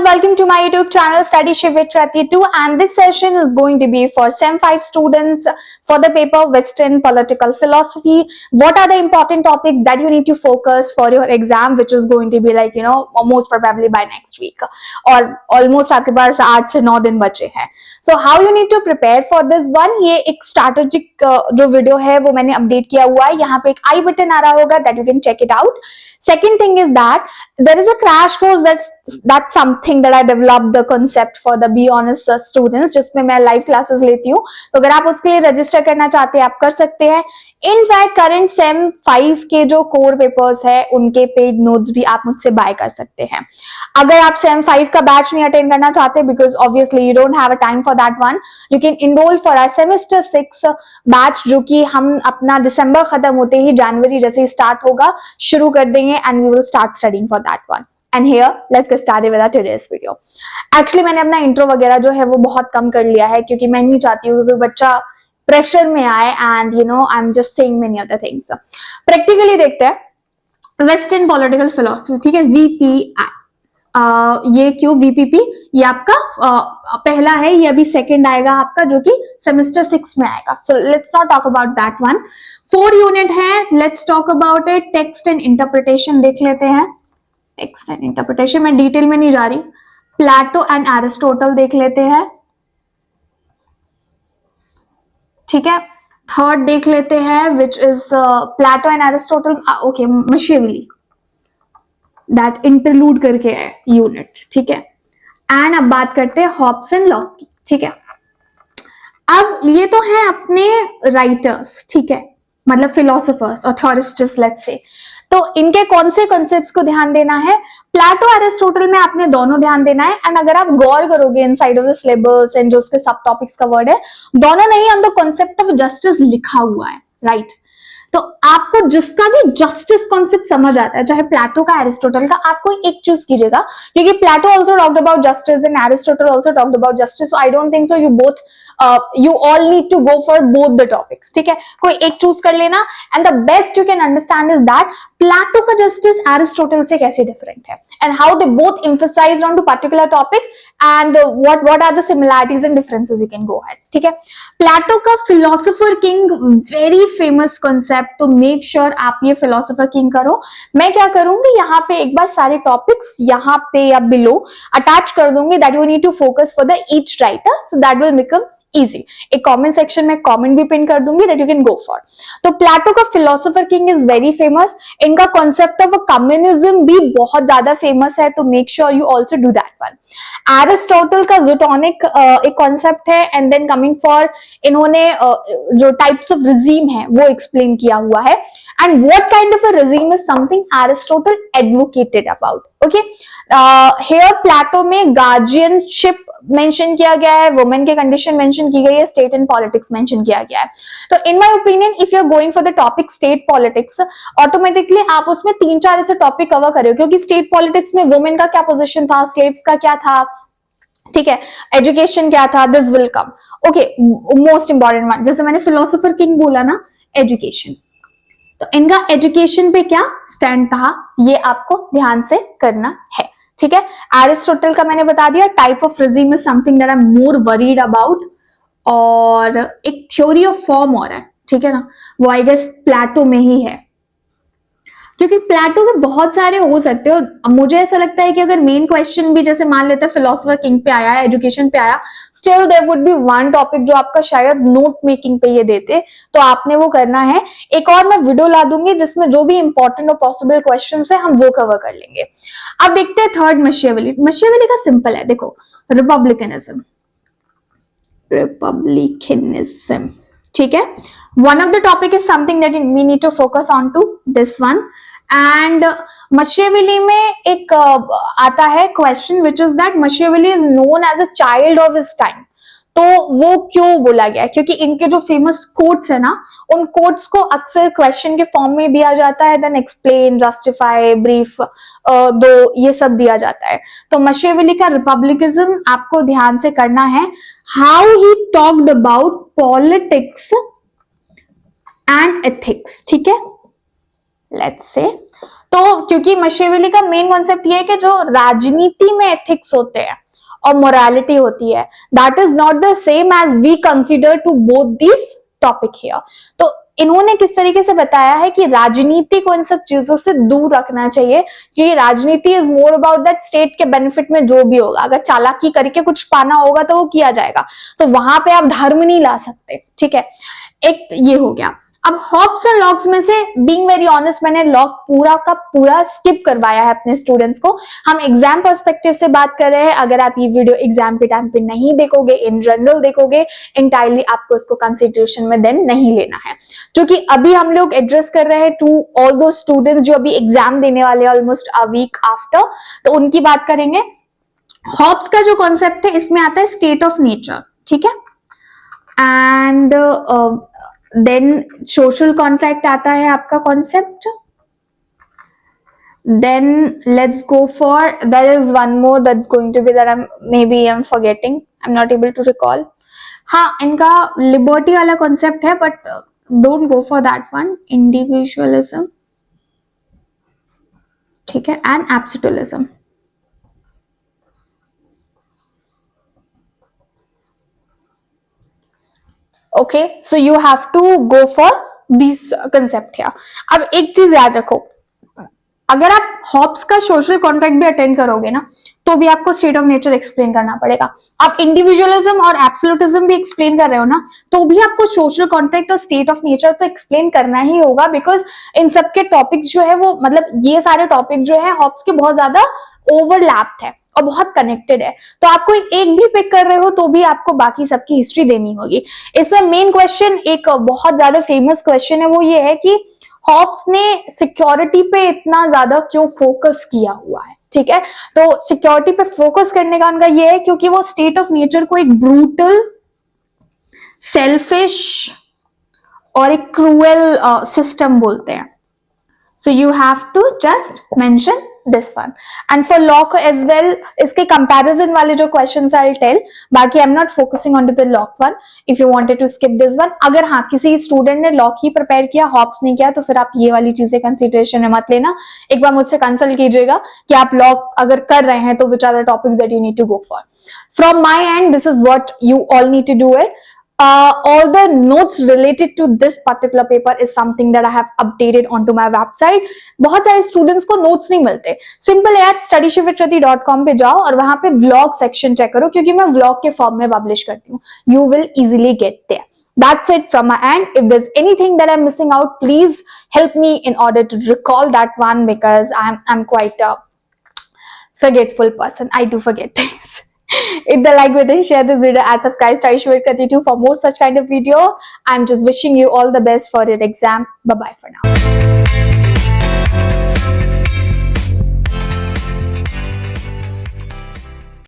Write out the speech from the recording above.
welcome to my YouTube channel Study Shiv with Rati 2, and this session is going to be for Sem 5 students for the paper Western Political Philosophy. What are the important topics that you need to focus for your exam, which is going to be like most probably by next week, और almost आपके पास 8 से 9 दिन बचे हैं. So how you need to prepare for this one, ये एक strategic जो video है वो मैंने अपडेट किया हुआ है. यहाँ पे एक आई बटन आ रहा होगा, that you can check it out. Second thing is that there is a crash course that's something that I developed the concept for the Be Honest students, जिसमें मैं लाइव क्लासेस लेती हूँ. तो अगर आप उसके लिए रजिस्टर करना चाहते हैं आप कर सकते हैं. इनफैक्ट करंट सेम 5 के जो कोर पेपर्स है उनके पेड नोट्स भी आप मुझसे बाय कर सकते हैं. अगर आप सेम 5 का बैच नहीं अटेंड करना चाहते, because obviously you don't have a time for that one, you can enrol for our semester 6 batch, जो कि हम अपना दिसंबर खत्म होते ही जनवरी जैसे ही स्टार्ट होगा शुरू कर देंगे, and we will start studying for that one. And here let's get started with our today's video. Actually मैंने अपना इंट्रो वगैरह जो है वो बहुत कम कर लिया है, क्योंकि मैं नहीं चाहती हूँ कि बच्चा प्रेशर में आए and I am just saying many other things. Practically देखते हैं वेस्टर्न पॉलिटिकल फिलोसफी, ठीक है, वीपीआई. ये क्यों वीपीपी? ये आपका पहला है, ये अभी सेकंड आएगा आपका, जो कि सेमेस्टर 6 में आएगा. So let's not talk about that one. 4 unit है, let's talk about it. Text and interpretation देख लेते हैं. टेक्स्ट एंड इंटरप्रिटेशन में डिटेल में नहीं जा रही. प्लेटो एंड एरिस्टोटल देख लेते हैं, ठीक है. थर्ड देख लेते हैं which is Plato and Aristotle, okay, Machiavelli, that interlude करके है यूनिट, ठीक है. एंड अब बात करते हैं हॉब्स एंड लॉक की, ठीक है. अब ये तो है अपने राइटर्स, ठीक है, मतलब फिलोसोफर्स और थ्योरिस्ट्स लेट्स से. तो इनके कौन से कॉन्सेप्ट्स को ध्यान देना है? प्लेटो एरिस्टोटल में आपने दोनों ध्यान देना है. एंड अगर आप गौर करोगे inside of the syllabus and जो उसके सब टॉपिक्स का वर्ड है, दोनों नहीं on the concept of justice लिखा हुआ है, राइट. तो आपको जिसका भी जस्टिस कॉन्सेप्ट समझ आता है, चाहे प्लेटो का एरिस्टोटल का, आपको एक चूज कीजिएगा, क्योंकि Plato also talked about justice and Aristotle also talked about justice. So I don't think so you all need to go for both the topics, ठीक है. कोई एक चूज कर लेना. And the best you can understand is that Plato का justice Aristotle से कैसे different है, and how they both emphasize on to particular topic, and what are the similarities and differences you can go ahead, ठीक है. प्लेटो का philosopher king very famous concept, तो make sure आप ये फिलोसोफर किंग करो. मैं क्या करूंगी, यहाँ पे एक बार सारे टॉपिक्स यहाँ पे या बिलो अटैच कर दूंगी, that you need to focus for the each writer, so that will become easy. एक कमेंट सेक्शन में कमेंट भी पिन कर दूंगी, that you can go for. तो प्लेटो का philosopher king is very famous. इनका कॉन्सेप्ट ऑफ कम्युनिज्म भी बहुत ज्यादा फेमस है, तो make sure you also do that one. Aristotle का ज़ूटोनिक एक कॉन्सेप्ट है, एंड देन कमिंग फॉर इन्होंने जो टाइप्स ऑफ रिजीम है वो एक्सप्लेन किया हुआ है, and what kind of a regime is something Aristotle advocated about. Okay, here Plato में गार्जियनशिप मेंशन किया गया है, वुमेन के कंडीशन मेंशन की गई है, स्टेट एंड पॉलिटिक्स मेंशन किया गया है. तो in my opinion if you are going for the topic state politics, automatically आप उसमें 3-4 ऐसे टॉपिक कवर करें, क्योंकि स्टेट पॉलिटिक्स में वुमेन का क्या पोजीशन था, स्लेव्स का क्या था, ठीक है, एजुकेशन क्या था, this will come. Okay, most important one, जैसे मैंने फिलोसोफर किंग बोला ना, एजुकेशन, तो इनका एजुकेशन पे क्या स्टैंड था ये आपको ध्यान से करना है, ठीक है. एरिस्टोटल का मैंने बता दिया, type of regime is something that I am more worried about, और एक थ्योरी ऑफ फॉर्म और है, ठीक है ना, वो आई गेस प्लेटो में ही है, क्योंकि प्लेटो के बहुत सारे हो सकते हैं. और मुझे ऐसा लगता है कि अगर मेन क्वेश्चन भी जैसे मान लेते हैं फिलोसोफर किंग पे आया, एजुकेशन पे आया, still there would be one topic जो आपका शायद नोट मेकिंग पे ये देते, तो आपने वो करना है. एक और मैं वीडियो ला दूंगी जिसमें जो भी इंपॉर्टेंट और पॉसिबल क्वेश्चन है हम वो कवर कर लेंगे. अब देखते हैं थर्ड, मशियावेली. मशियावेली का सिंपल है, देखो, रिपब्लिकनिज्म, ठीक है. One of the topic is something that we need to focus on to this one. And Machiavelli में एक आता है question which is that Machiavelli is known as a child of his time. तो वो क्यों बोला गया? क्योंकि इनके जो फेमस कोट्स है ना, उन कोट्स को अक्सर क्वेश्चन के फॉर्म में दिया जाता है, देन एक्सप्लेन, जस्टिफाई, ब्रीफ, दो, ये सब दिया जाता है. तो मशियावेली का रिपब्लिकिज्म आपको ध्यान से करना है. How he talked about politics and ethics, ठीक है. Let's say. तो क्योंकि मशिविली का मेन कॉन्सेप्ट ये है कि जो राजनीति में एथिक्स होते हैं और मोरालिटी होती है, that is not the same as we consider to both this topic here. तो इन्होंने किस तरीके से बताया है कि राजनीति को इन सब चीजों से दूर रखना चाहिए, क्योंकि राजनीति is more about that state के बेनिफिट में जो भी होगा, अगर चालाकी करके कुछ पाना होगा तो वो किया जाएगा, तो वहां पे आप धर्म नहीं ला सकते, ठीक है। एक ये हो गया। अब हॉब्स एंड लॉक्स में से बीइंग वेरी ऑनेस्ट मैंने लॉक पूरा का पूरा स्किप करवाया है अपने स्टूडेंट्स को। हम एग्जाम पर्सपेक्टिव से बात कर रहे हैं। अगर आप ये वीडियो एग्जाम के टाइम पे नहीं देखोगे, इन जनरल देखोगे, इंटायरली आपको इसको कंसिडरेशन में देन नहीं लेना है, क्योंकि अभी हम लोग एड्रेस कर रहे हैं टू ऑल दो स्टूडेंट्स जो अभी एग्जाम देने वाले ऑलमोस्ट अ वीक आफ्टर, तो उनकी बात करेंगे। हॉब्स का जो कॉन्सेप्ट है इसमें आता है स्टेट ऑफ नेचर, ठीक है, एंड देन सोशल कॉन्ट्रैक्ट आता है आपका concept. Then let's go for, there is one more that's going to be that I'm forgetting, I'm not able to recall. हाँ, इनका लिबर्टी वाला कॉन्सेप्ट है, but don't go for that one. Individualism, ठीक है, and absolutism. Okay, so you have to go for this concept here. अब एक चीज याद रखो, अगर आप हॉब्स का सोशल कॉन्ट्रैक्ट भी अटेंड करोगे ना, तो भी आपको स्टेट ऑफ नेचर एक्सप्लेन करना पड़ेगा। आप इंडिविजुअलिज्म और एब्सोल्यूटिज्म भी एक्सप्लेन कर रहे हो ना, तो भी आपको सोशल कॉन्ट्रैक्ट और स्टेट ऑफ नेचर तो एक्सप्लेन करना ही होगा, बिकॉज इन सबके टॉपिक्स जो है वो, मतलब ये सारे टॉपिक जो है हॉब्स के बहुत ज्यादा ओवरलैप्ड है और बहुत कनेक्टेड है। तो आपको एक भी पिक कर रहे हो तो भी आपको बाकी सबकी हिस्ट्री देनी होगी। इसमें मेन क्वेश्चन, एक बहुत ज्यादा फेमस क्वेश्चन है, वो ये है कि हॉब्स ने सिक्योरिटी पे इतना ज्यादा क्यों फोकस किया हुआ है, ठीक है। तो सिक्योरिटी पे फोकस करने का उनका ये है क्योंकि वो स्टेट ऑफ नेचर को एक ब्रूटल, सेल्फिश और एक क्रूएल सिस्टम बोलते हैं। So you have to just mention this one. And for Locke as well, इसके comparison वाले जो questions I'll tell, बाकी I'm not focusing on the Locke one. If you wanted to skip this one, अगर हाँ किसी student ने Locke ही prepare किया, Hobbes नहीं किया, तो फिर आप ये वाली चीजें consideration में मत लेना। एक बार मुझसे consult कीजिएगा कि आप Locke अगर कर रहे हैं तो which are the topics that you need to go for. From my end, this is what you all need to do it. All the notes related to this particular paper is something that I have updated onto my website. बहुत सारे students को notes नहीं मिलते, simple है, studyshivrtrati.com पे जाओ और वहां पे vlog section check करो, क्योंकि मैं vlog के form में publish करती हूँ. You will easily get there. That's it from my end. If there's anything that I'm missing out, please help me in order to recall that one, because I'm quite a forgetful person. I do forget things. Hit the like button, share this video, and subscribe to Studyshivrtrati for more such kind of videos. I'm just wishing you all the best for your exam. Bye bye for now.